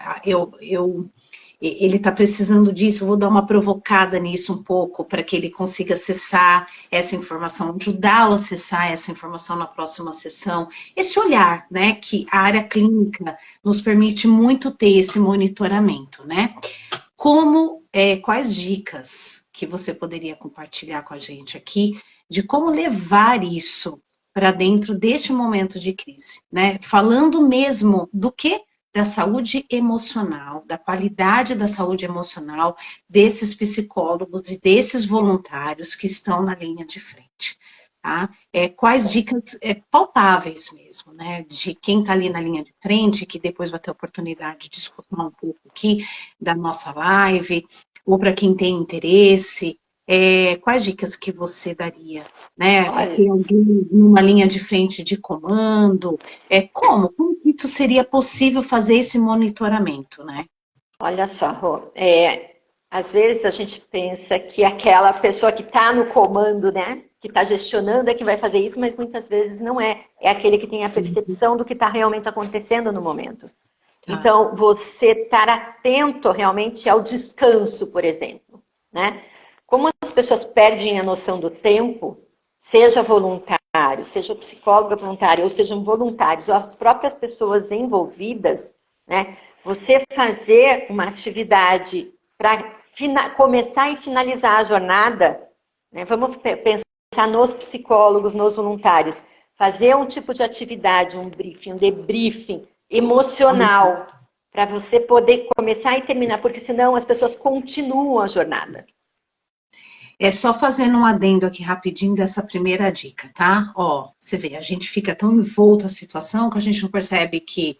ele está precisando disso, eu vou dar uma provocada nisso um pouco, para que ele consiga acessar essa informação, ajudá-lo a acessar essa informação na próxima sessão. Esse olhar, né, que a área clínica nos permite muito ter esse monitoramento, né? Quais dicas que você poderia compartilhar com a gente aqui de como levar isso para dentro deste momento de crise, né? Falando mesmo do quê? Da saúde emocional, da qualidade da saúde emocional desses psicólogos e desses voluntários que estão na linha de frente. Tá? Quais dicas palpáveis mesmo, né? De quem está ali na linha de frente, que depois vai ter oportunidade de escutar um pouco aqui da nossa live, ou para quem tem interesse, quais dicas que você daria? Né? Tem alguém numa linha de frente de comando? Como que isso seria possível fazer esse monitoramento, né? Olha só, Rô, às vezes a gente pensa que aquela pessoa que está no comando, né, que está gestionando é que vai fazer isso, mas muitas vezes não é. É aquele que tem a percepção do que está realmente acontecendo no momento. Tá. Então, você estar atento realmente ao descanso, por exemplo, né? Como as pessoas perdem a noção do tempo, seja voluntário, seja psicóloga voluntária, ou sejam voluntários, ou as próprias pessoas envolvidas, né? Você fazer uma atividade para começar e finalizar a jornada, né? Vamos pensar nos psicólogos, nos voluntários, fazer um tipo de atividade, um briefing, um debriefing emocional, para você poder começar e terminar, porque senão as pessoas continuam a jornada. Só fazendo um adendo aqui rapidinho dessa primeira dica, tá? Você vê, a gente fica tão envolto na situação que a gente não percebe que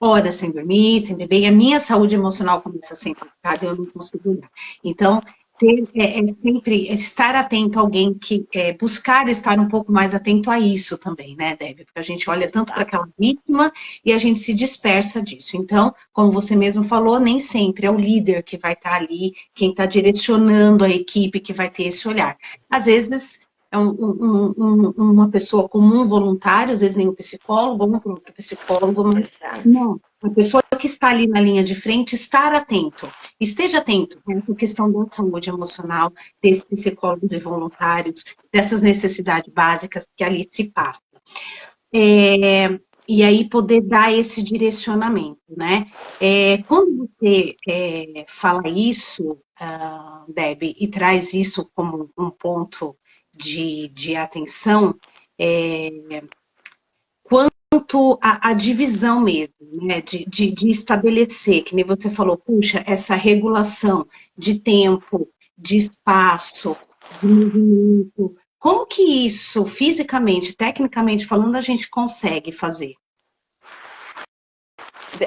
horas sem dormir, sem beber, e a minha saúde emocional começa a ser impactada e eu não consigo olhar. Então, sempre estar atento a alguém que buscar estar um pouco mais atento a isso também, né, Débora? Porque a gente olha tanto para aquela vítima e a gente se dispersa disso. Então, como você mesmo falou, nem sempre é o líder que vai estar ali, quem está direcionando a equipe que vai ter esse olhar. Às vezes é uma pessoa comum, voluntária, às vezes nem o psicólogo, ou um próprio psicólogo, mas não. A pessoa que está ali na linha de frente, estar atento. Esteja atento, né, com a questão da saúde emocional, desses psicólogos e voluntários, dessas necessidades básicas que ali se passam. E aí poder dar esse direcionamento, né? Quando você fala isso, Deb, e traz isso como um ponto de atenção, quanto à divisão mesmo, né, de estabelecer, que nem você falou, puxa, essa regulação de tempo, de espaço, de movimento, como que isso, fisicamente, tecnicamente falando, a gente consegue fazer?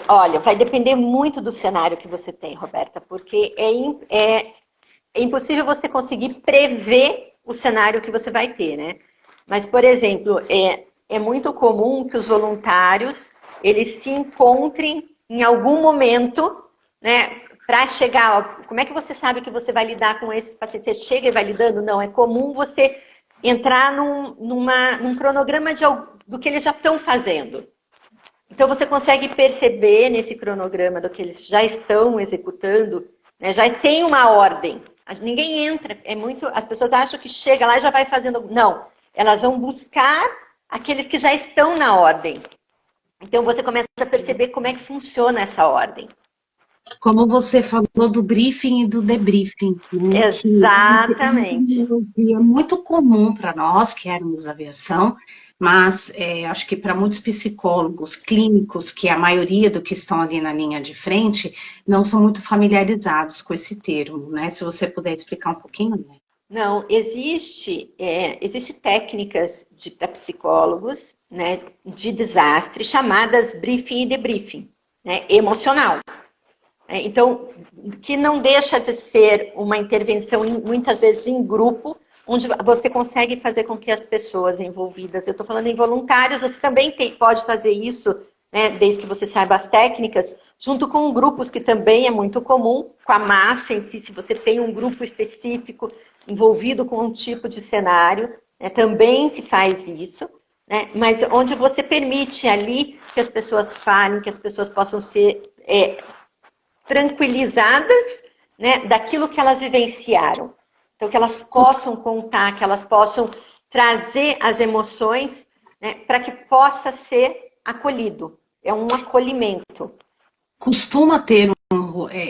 Olha, vai depender muito do cenário que você tem, Roberta, porque é impossível você conseguir prever o cenário que você vai ter, né? Mas, por exemplo, é muito comum que os voluntários, eles se encontrem em algum momento, né, para chegar. Como é que você sabe que você vai lidar com esses pacientes? Você chega e vai lidando? Não, é comum você entrar num cronograma do que eles já estão fazendo. Então, você consegue perceber nesse cronograma do que eles já estão executando, né, já tem uma ordem. Ninguém entra, as pessoas acham que chega lá e já vai fazendo. Não, elas vão buscar aqueles que já estão na ordem. Então, você começa a perceber como é que funciona essa ordem. Como você falou do briefing e do debriefing, né? Exatamente. Que é muito comum para nós, que éramos aviação, mas acho que para muitos psicólogos clínicos, que é a maioria do que estão ali na linha de frente, não são muito familiarizados com esse termo, né? Se você puder explicar um pouquinho, né? Não, existe técnicas para psicólogos, né, de desastre chamadas briefing e debriefing, né, emocional. Então, que não deixa de ser uma intervenção, muitas vezes em grupo, onde você consegue fazer com que as pessoas envolvidas, eu estou falando em voluntários, você também pode fazer isso, né, desde que você saiba as técnicas, junto com grupos, que também é muito comum, com a massa em si, se você tem um grupo específico envolvido com um tipo de cenário, né, também se faz isso, né, mas onde você permite ali que as pessoas falem, que as pessoas possam ser tranquilizadas, né, daquilo que elas vivenciaram. Então, que elas possam contar, que elas possam trazer as emoções, né, para que possa ser acolhido. É um acolhimento. Costuma ter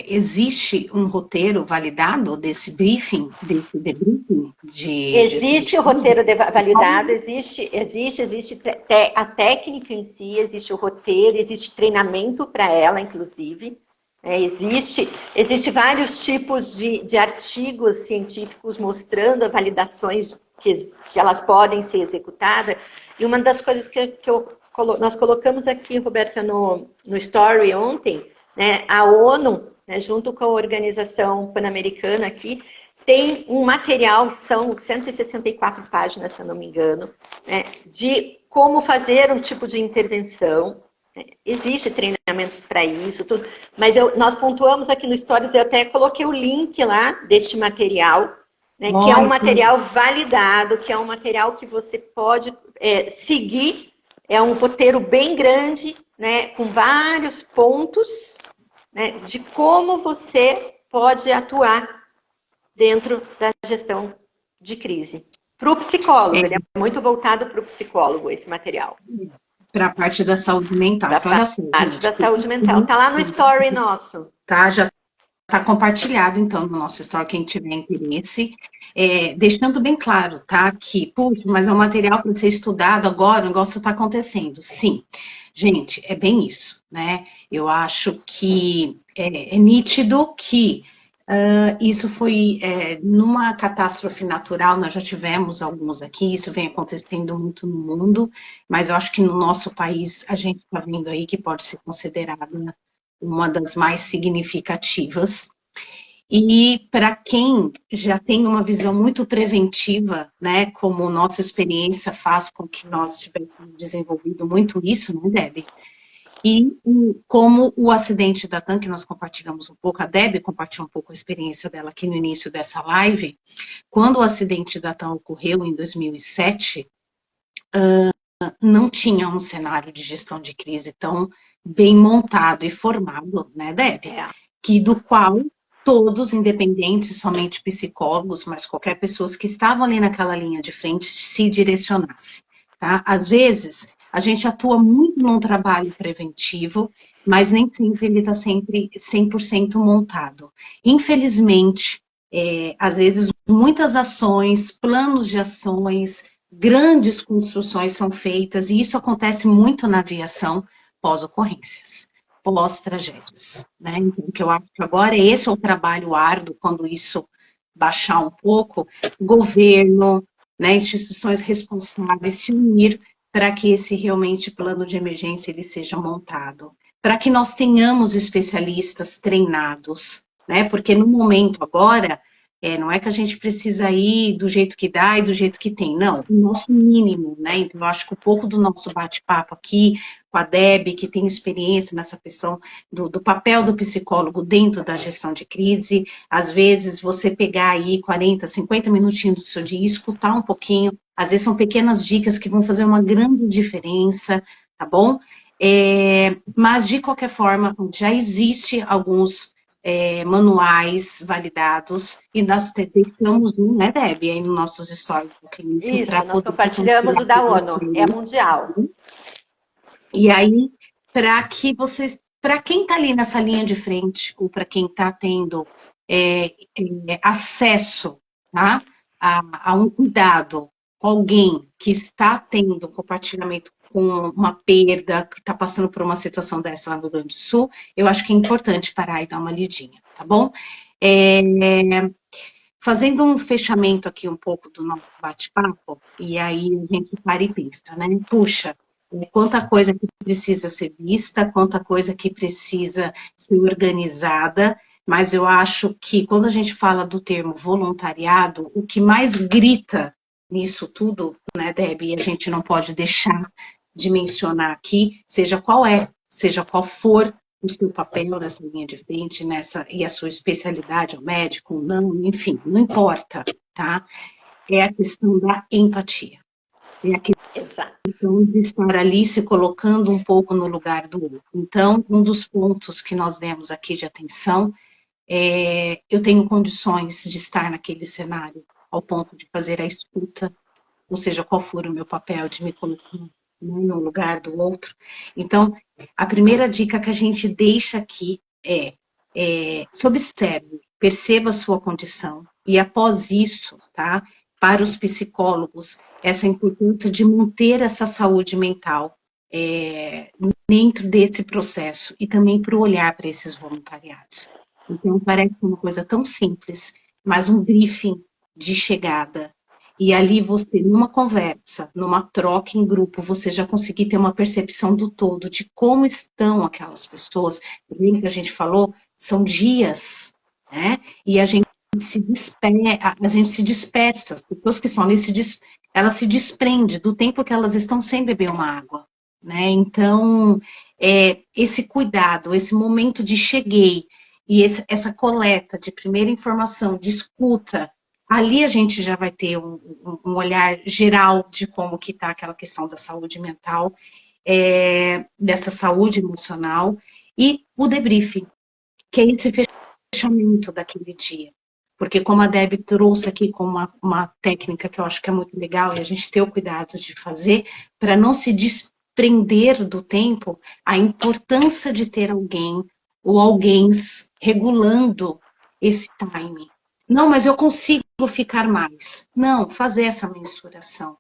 existe um roteiro validado desse briefing, desse debriefing? Existe o roteiro validado, existe a técnica em si, existe o roteiro, existe treinamento para ela, inclusive. Existe vários tipos de artigos científicos mostrando as validações que elas podem ser executadas. E uma das coisas que nós colocamos aqui, Roberta, no story ontem, né, a ONU, né, junto com a Organização Pan-Americana aqui, tem um material, são 164 páginas, se eu não me engano, né, de como fazer um tipo de intervenção. Existe treinamentos para isso, tudo, mas nós pontuamos aqui no Stories, eu até coloquei o link lá deste material, né, que é um material validado, que é um material que você pode seguir, é um roteiro bem grande, né, com vários pontos, né, de como você pode atuar dentro da gestão de crise. Para o psicólogo, ele é muito voltado para o psicólogo, esse material. Para a parte da saúde mental. Para a parte da saúde mental. Está lá no story nosso. Tá, já está compartilhado, então, no nosso story, quem tiver interesse. Deixando bem claro, tá, que, puxa, mas é um material para ser estudado agora, o negócio está acontecendo. Sim, gente, é bem isso, né? Eu acho que é nítido que isso foi numa catástrofe natural, nós já tivemos alguns aqui, isso vem acontecendo muito no mundo, mas eu acho que no nosso país a gente está vendo aí que pode ser considerada uma das mais significativas. E para quem já tem uma visão muito preventiva, né, como nossa experiência faz com que nós tivéssemos desenvolvido muito isso, né, Debbie? E como o acidente da TAM, que nós compartilhamos um pouco, a Debbie compartilhou um pouco a experiência dela aqui no início dessa live, quando o acidente da TAM ocorreu em 2007, não tinha um cenário de gestão de crise tão bem montado e formado, né, Debbie? Que do qual todos, independentes, somente psicólogos, mas qualquer pessoa que estavam ali naquela linha de frente, se direcionasse, tá? Às vezes, a gente atua muito num trabalho preventivo, mas nem sempre ele está sempre 100% montado. Infelizmente, às vezes, muitas ações, planos de ações, grandes construções são feitas, e isso acontece muito na aviação pós-ocorrências, pós-tragédias, né? Então, o que eu acho que agora esse é o trabalho árduo, quando isso baixar um pouco, governo, né, instituições responsáveis se unir para que esse realmente plano de emergência ele seja montado, para que nós tenhamos especialistas treinados, né? Porque no momento agora, não é que a gente precisa ir do jeito que dá e do jeito que tem, não, o nosso mínimo, né? Então, eu acho que um pouco do nosso bate-papo aqui, com a Debbie, que tem experiência nessa questão do papel do psicólogo dentro da gestão de crise, às vezes você pegar aí 40, 50 minutinhos do seu dia e escutar um pouquinho, às vezes são pequenas dicas que vão fazer uma grande diferença, tá bom? Mas, de qualquer forma, já existe alguns manuais validados, e nós deixamos um, né, Debbie, aí nos nossos stories. Isso, nós compartilhamos o da ONU, é mundial. E aí, para que vocês, para quem está ali nessa linha de frente, ou para quem está tendo acesso, tá, a um cuidado com alguém que está tendo compartilhamento com uma perda, que está passando por uma situação dessa lá no Rio Grande do Sul, eu acho que é importante parar e dar uma lidinha, tá bom? Fazendo um fechamento aqui um pouco do nosso bate-papo, e aí a gente para e pensa, né? Puxa, quanta coisa que precisa ser vista, quanta coisa que precisa ser organizada, mas eu acho que quando a gente fala do termo voluntariado, o que mais grita nisso tudo, né, Debbie, a gente não pode deixar de mencionar aqui, seja qual for o seu papel nessa linha de frente, e a sua especialidade, o médico, não, enfim, não importa, tá? É a questão da empatia. É a questão de estar ali se colocando um pouco no lugar do outro. Então, um dos pontos que nós demos aqui de atenção eu tenho condições de estar naquele cenário ao ponto de fazer a escuta, ou seja, qual for o meu papel de me colocar no lugar do outro. Então, a primeira dica que a gente deixa aqui é se observe, perceba a sua condição e após isso, tá? Para os psicólogos, essa importância de manter essa saúde mental dentro desse processo e também para o olhar para esses voluntariados. Então, parece uma coisa tão simples, mas um briefing de chegada. E ali você, numa conversa, numa troca em grupo, você já conseguir ter uma percepção do todo, de como estão aquelas pessoas. Lembra que a gente falou? São dias, né? E a gente se dispersa, as pessoas que estão ali, elas se desprendem do tempo que elas estão sem beber uma água, né? Então, esse cuidado, esse momento de cheguei, e essa coleta de primeira informação, de escuta, ali a gente já vai ter um olhar geral de como que está aquela questão da saúde mental, dessa saúde emocional, e o debriefing, que é esse fechamento daquele dia. Porque como a Deb trouxe aqui como uma técnica que eu acho que é muito legal, e a gente ter o cuidado de fazer, para não se desprender do tempo, a importância de ter alguém ou alguém regulando esse time. Não, mas eu consigo ficar mais. Não, fazer essa mensuração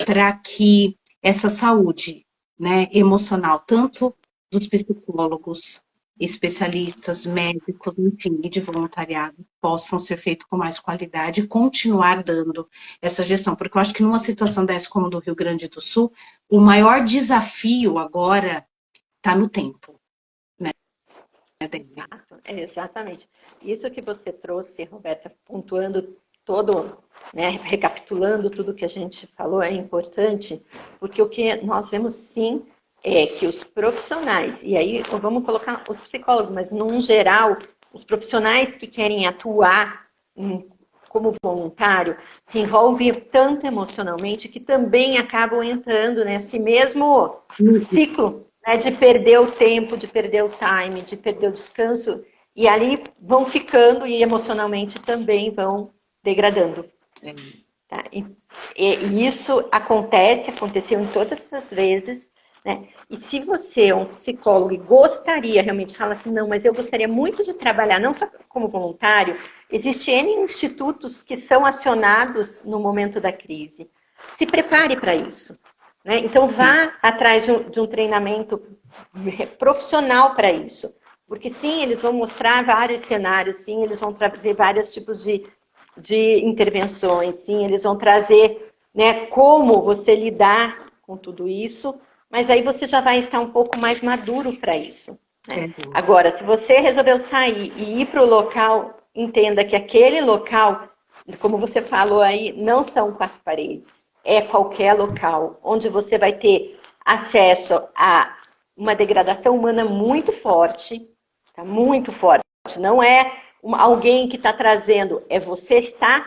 para que essa saúde, né, emocional, tanto dos psicólogos, especialistas, médicos, enfim, e de voluntariado, possam ser feitos com mais qualidade e continuar dando essa gestão. Porque eu acho que numa situação dessa como do Rio Grande do Sul, o maior desafio agora está no tempo. Exato, exatamente. Isso que você trouxe, Roberta, pontuando todo, né, recapitulando tudo que a gente falou, é importante, porque o que nós vemos sim é que os profissionais, e aí vamos colocar os psicólogos, mas num geral, os profissionais que querem atuar como voluntário, se envolvem tanto emocionalmente que também acabam entrando nesse mesmo ciclo, de perder o tempo, de perder o time, de perder o descanso, e ali vão ficando e emocionalmente também vão degradando. Tá? E isso aconteceu em todas as vezes, né? E se você é um psicólogo e gostaria realmente, fala assim, não, mas eu gostaria muito de trabalhar, não só como voluntário, existem N institutos que são acionados no momento da crise. Se prepare para isso. Né? Então, vá atrás de um treinamento profissional para isso. Porque, sim, eles vão mostrar vários cenários, sim, eles vão trazer vários tipos de intervenções, sim, eles vão trazer, né, como você lidar com tudo isso, mas aí você já vai estar um pouco mais maduro para isso. Né? Agora, se você resolveu sair e ir para o local, entenda que aquele local, como você falou aí, não são 4 paredes. É qualquer local onde você vai ter acesso a uma degradação humana muito forte, tá? Muito forte. Não é alguém que está trazendo, é você está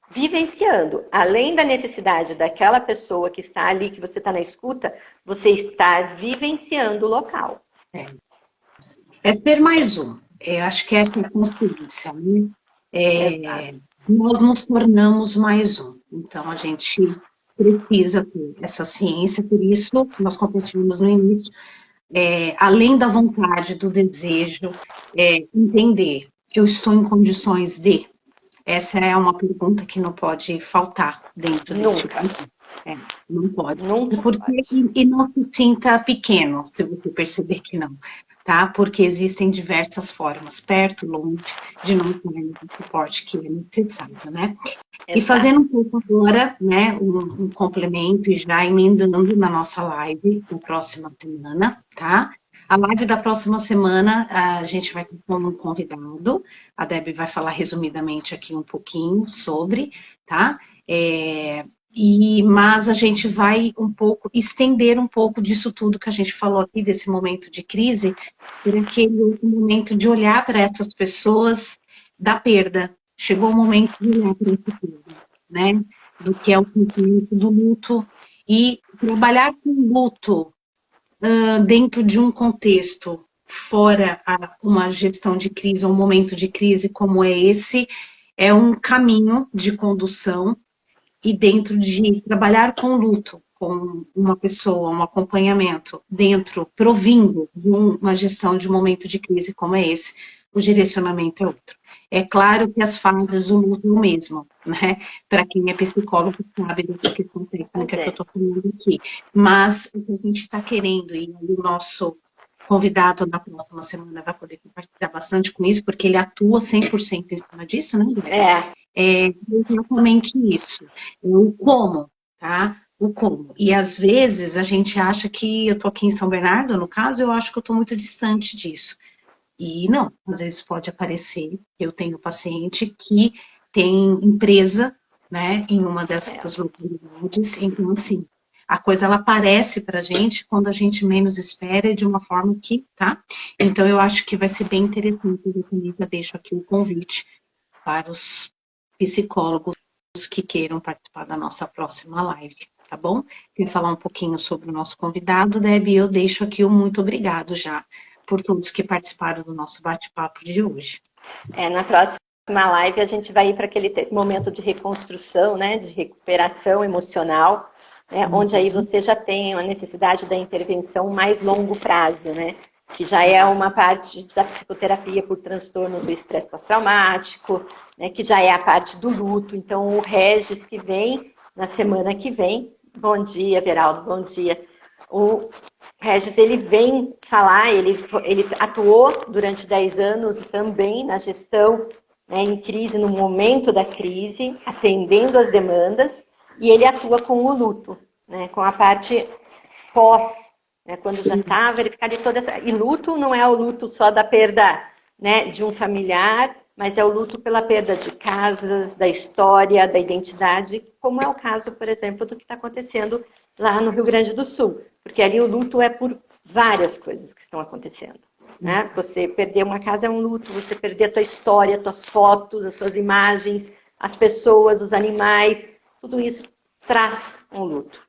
vivenciando. Além da necessidade daquela pessoa que está ali, que você está na escuta, você está vivenciando o local. Ter mais um. Acho que é a consciência, né? Nós nos tornamos mais um. Então, a gente precisa ter essa ciência, por isso nós compartilhamos no início, além da vontade, do desejo, entender, eu estou em condições de? Essa é uma pergunta que não pode faltar dentro do tipo. Não pode. Nunca porque, pode. E não se sinta pequeno, se você perceber que não. Tá? Porque existem diversas formas, perto, longe, de não ter o suporte que é necessário, né? Exato. E fazendo um pouco agora, né, um complemento e já emendando na nossa live na próxima semana, tá? A live da próxima semana, a gente vai ter como convidado, a Deb vai falar resumidamente aqui um pouquinho sobre, tá? Mas a gente vai estender um pouco disso tudo que a gente falou aqui, desse momento de crise, por aquele outro momento de olhar para essas pessoas da perda. Chegou o momento de olhar para esse perda, né? Do que é o sentimento do luto, e trabalhar com luto dentro de um contexto, fora uma gestão de crise, um momento de crise como é esse, é um caminho de condução. E dentro de trabalhar com luto, com uma pessoa, um acompanhamento, provindo de uma gestão de um momento de crise como é esse, o direcionamento é outro. É claro que as fases do luto é o mesmo, né? Para quem é psicólogo sabe dessa questão técnica que eu estou falando aqui. Mas o que a gente está querendo, e o nosso convidado na próxima semana vai poder compartilhar bastante com isso, porque ele atua 100% em cima disso, né, Guilherme? É exatamente isso. O como, tá? O como. E às vezes a gente acha que eu tô aqui em São Bernardo, no caso, eu acho que eu tô muito distante disso. E não, às vezes pode aparecer, eu tenho paciente que tem empresa, né, em uma dessas localidades, então assim, a coisa ela aparece pra gente quando a gente menos espera e de uma forma que, tá? Então eu acho que vai ser bem interessante, eu também já deixo aqui o convite para os psicólogos que queiram participar da nossa próxima live, tá bom? Quer falar um pouquinho sobre o nosso convidado, Debbie? Eu deixo aqui o muito obrigado já por todos que participaram do nosso bate-papo de hoje. Na próxima live a gente vai ir para aquele momento de reconstrução, né, de recuperação emocional, né, onde aí você já tem a necessidade da intervenção mais longo prazo, né, que já é uma parte da psicoterapia por transtorno do estresse pós-traumático, né, que já é a parte do luto. Então, o Regis que vem na semana que vem, bom dia, Veraldo, bom dia. O Regis, ele vem falar, ele atuou durante 10 anos também na gestão, né, em crise, no momento da crise, atendendo as demandas, e ele atua com o luto, né, com a parte pós, né, quando já está verificada toda essa... E luto não é o luto só da perda, né, de um familiar, mas é o luto pela perda de casas, da história, da identidade, como é o caso, por exemplo, do que está acontecendo lá no Rio Grande do Sul. Porque ali o luto é por várias coisas que estão acontecendo. Né? Você perder uma casa é um luto, você perder a tua história, as tuas fotos, as suas imagens, as pessoas, os animais, tudo isso traz um luto.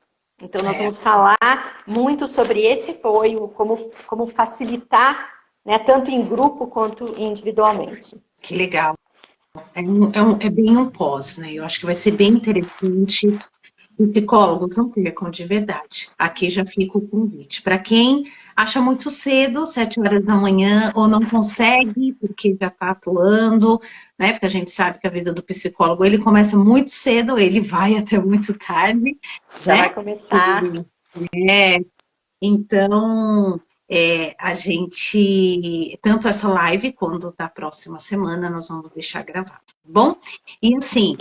Então, nós vamos falar muito sobre esse apoio, como facilitar, né, tanto em grupo quanto individualmente. Que legal. É bem um pós, né? Eu acho que vai ser bem interessante. E psicólogos não percam de verdade. Aqui já fica o convite. Para quem acha muito cedo, 7 horas da manhã, ou não consegue, porque já está atuando, né? Porque a gente sabe que a vida do psicólogo, ele começa muito cedo, ele vai até muito tarde. Já né? vai começar. Então, a gente, tanto essa live quanto da próxima semana, nós vamos deixar gravado, tá bom? E assim,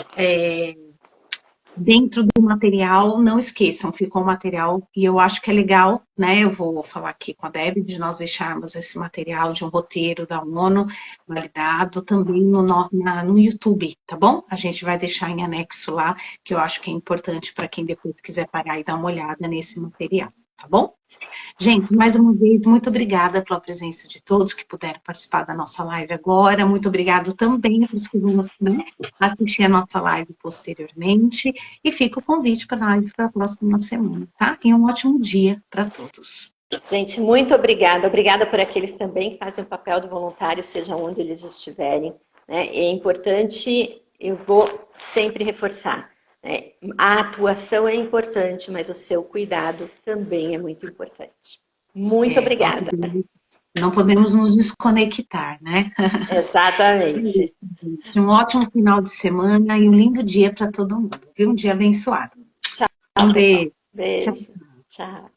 dentro do material, não esqueçam, ficou o material, e eu acho que é legal, né? Eu vou falar aqui com a Debbie, de nós deixarmos esse material de um roteiro da ONU validado também no YouTube, tá bom? A gente vai deixar em anexo lá, que eu acho que é importante para quem depois quiser parar e dar uma olhada nesse material, tá bom? Gente, mais uma vez, muito obrigada pela presença de todos que puderam participar da nossa live agora. Muito obrigado também para os que vão assistir a nossa live posteriormente. E fica o convite para a live para a próxima semana, tá? E um ótimo dia para todos. Gente, muito obrigada. Obrigada por aqueles também que fazem o papel do voluntário, seja onde eles estiverem. Né? É importante, eu vou sempre reforçar, né? A atuação é importante, mas o seu cuidado também é muito importante. Muito obrigada. Não podemos nos desconectar, né? Exatamente. Um ótimo final de semana e um lindo dia para todo mundo. Um dia abençoado. Tchau, Um beijo. beijo. Tchau.